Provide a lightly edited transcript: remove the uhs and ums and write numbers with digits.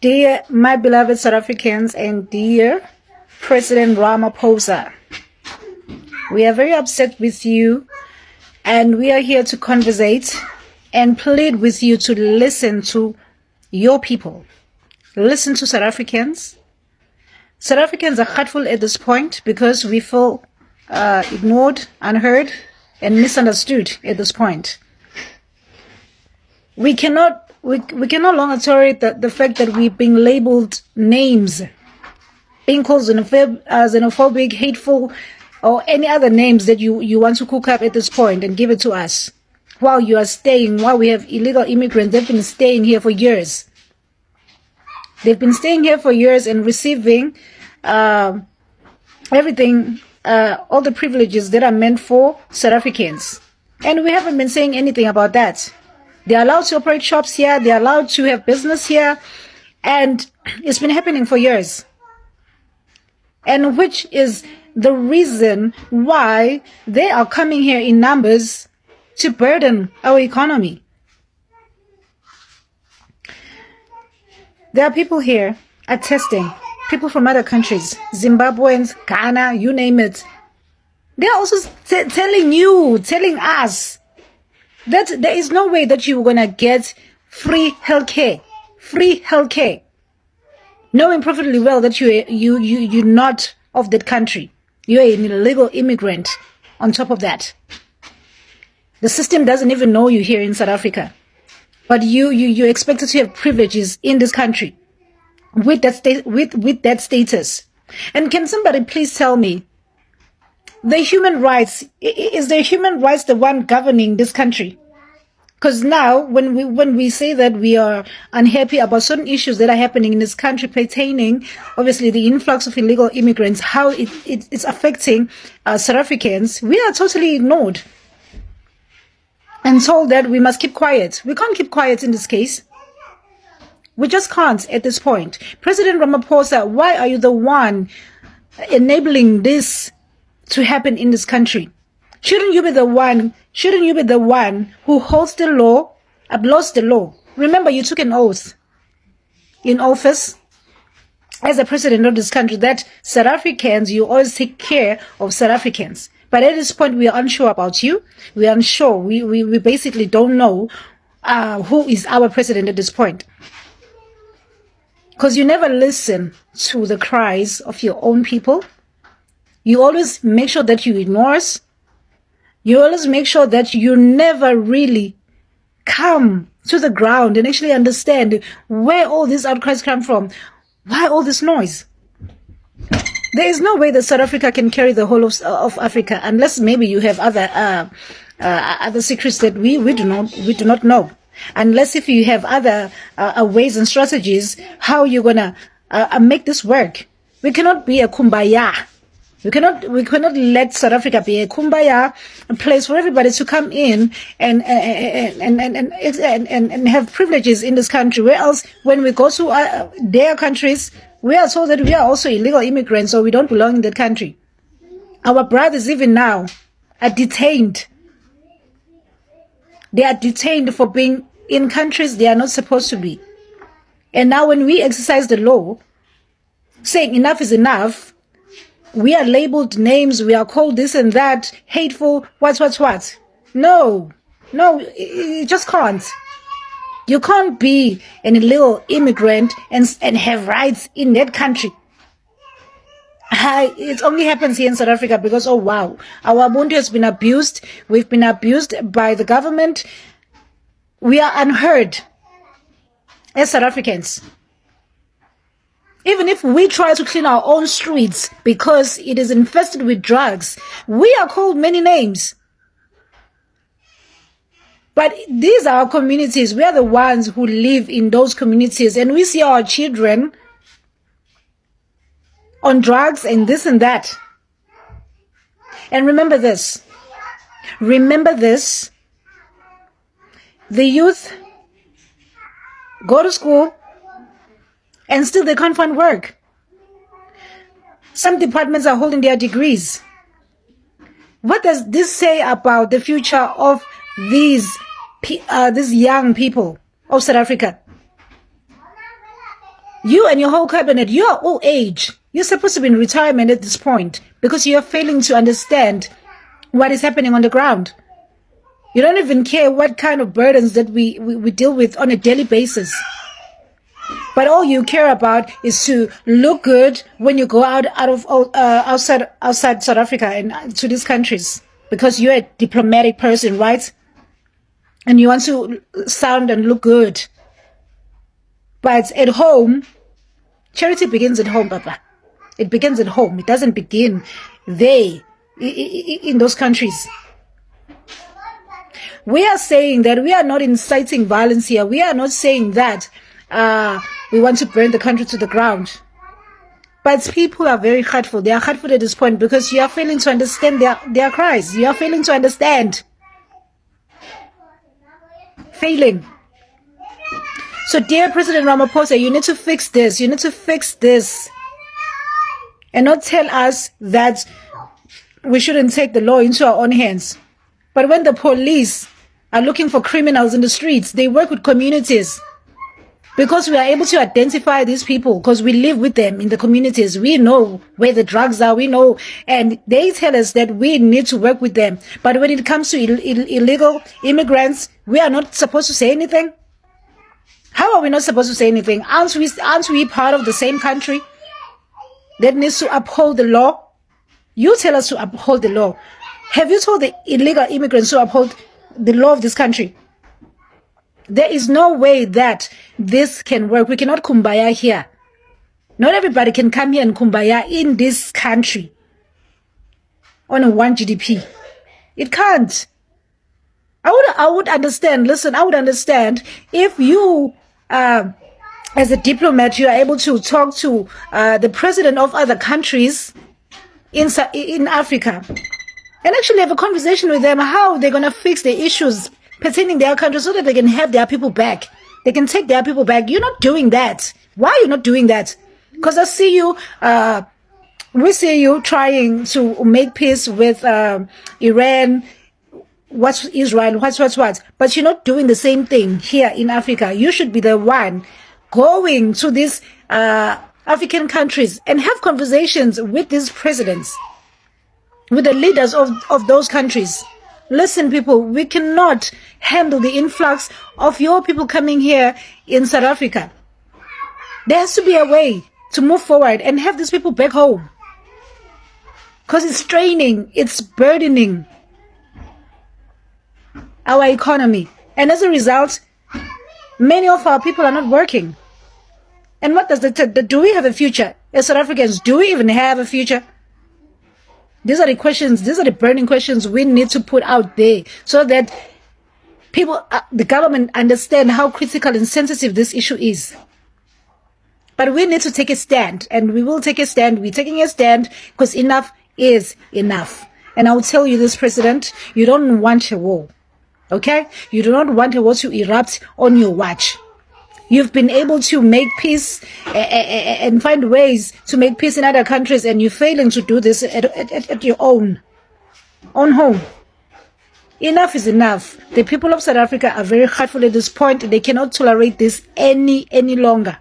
Dear my beloved South Africans and dear President Ramaphosa, we are very upset with you and we are here to conversate and plead with you to listen to your people. Listen to South Africans. South Africans are hurtful at this point because we feel ignored, unheard, and misunderstood at this point. We can no longer tolerate the fact that we're being labeled names, being called xenophobic, hateful, or any other names that you want to cook up at this point and give it to us. While you are staying, while we have illegal immigrants, they've been staying here for years. They've been staying here for years and receiving everything, all the privileges that are meant for South Africans. And we haven't been saying anything about that. They're allowed to operate shops here. They're allowed to have business here. And it's been happening for years. And which is the reason why they are coming here in numbers to burden our economy. There are people here attesting, people from other countries, Zimbabweans, Ghana, you name it. They're also telling us that there is no way that you're going to get free healthcare, knowing perfectly well that you're not of that country. You're an illegal immigrant on top of that. The system doesn't even know you here in South Africa. But you're expected to have privileges in this country with that status. And can somebody please tell me, the human rights, is the human rights the one governing this country? Because now, when we say that we are unhappy about certain issues that are happening in this country pertaining, obviously, the influx of illegal immigrants, how it's affecting South Africans, we are totally ignored and told that we must keep quiet. We can't keep quiet in this case. We just can't at this point. President Ramaphosa, why are you the one enabling this to happen in this country? Shouldn't you be the one who holds the law, upholds the law? Remember, you took an oath in office as a president of this country that South Africans, you always take care of South Africans. But at this point, we are unsure about you. We are unsure. We basically don't know who is our president at this point. Because you never listen to the cries of your own people. You always make sure that you ignore us. You always make sure that you never really come to the ground and actually understand where all these outcries come from. Why all this noise? There is no way that South Africa can carry the whole of Africa unless maybe you have other secrets that we do not know. Unless if you have other ways and strategies, how you're gonna make this work. We cannot be a kumbaya. We cannot let South Africa be a kumbaya, a place for everybody to come in and have privileges in this country. Where else, when we go to their countries, we are told that we are also illegal immigrants, so we don't belong in that country. Our brothers even now are detained. They are detained for being in countries they are not supposed to be. And now when we exercise the law, saying enough is enough, we are labeled names, we are called this and that, hateful, what. No, you just can't. You can't be an illegal immigrant and have rights in that country. It only happens here in South Africa because, oh wow, our Ubuntu has been abused. We've been abused by the government. We are unheard as South Africans. Even if we try to clean our own streets because it is infested with drugs, we are called many names. But these are our communities. We are the ones who live in those communities, and we see our children on drugs and this and that. And remember this. The youth go to school and still they can't find work. Some departments are holding their degrees. What does this say about the future of these young people of South Africa? You and your whole cabinet, you are all age. You're supposed to be in retirement at this point because you are failing to understand what is happening on the ground. You don't even care what kind of burdens that we deal with on a daily basis. But all you care about is to look good when you go outside South Africa and to these countries, because you're a diplomatic person, right? And you want to sound and look good. But at home, charity begins at home, Papa. It begins at home. It doesn't begin there in those countries. We are saying that we are not inciting violence here. We are not saying that we want to burn the country to the ground. But people are very hurtful. They are hurtful at this point because you are failing to understand their cries. You are failing to understand. Failing. So, dear President Ramaphosa, you need to fix this. You need to fix this. And not tell us that we shouldn't take the law into our own hands. But when the police are looking for criminals in the streets, they work with communities. Because we are able to identify these people, because we live with them in the communities. We know where the drugs are, we know. And they tell us that we need to work with them. But when it comes to illegal immigrants, we are not supposed to say anything. How are we not supposed to say anything? Aren't we part of the same country that needs to uphold the law? You tell us to uphold the law. Have you told the illegal immigrants to uphold the law of this country? There is no way that this can work. We cannot kumbaya here. Not everybody can come here and kumbaya in this country on a 1 GDP. It can't. I would understand. Listen, I would understand if you, as a diplomat, you are able to talk to the president of other countries in Africa and actually have a conversation with them how they're going to fix the issues pertaining their country so that they can have their people back. They can take their people back. You're not doing that. Why are you not doing that? Because I see you, we see you trying to make peace with Iran, what's Israel, what. But you're not doing the same thing here in Africa. You should be the one going to these African countries and have conversations with these presidents, with the leaders of those countries. Listen, people, we cannot handle the influx of your people coming here in South Africa. There has to be a way to move forward and have these people back home. Because it's straining, it's burdening our economy. And as a result, many of our people are not working. And what does that do? We have a future? As South Africans, do we even have a future? These are the questions, these are the burning questions we need to put out there so that people, the government understand how critical and sensitive this issue is. But we need to take a stand, and we will take a stand. We're taking a stand because enough is enough. And I will tell you this, President, you don't want a war, okay? You do not want a war to erupt on your watch. You've been able to make peace and find ways to make peace in other countries, and you're failing to do this at your own home. Enough is enough. The people of South Africa are very hurtful at this point. They cannot tolerate this any longer.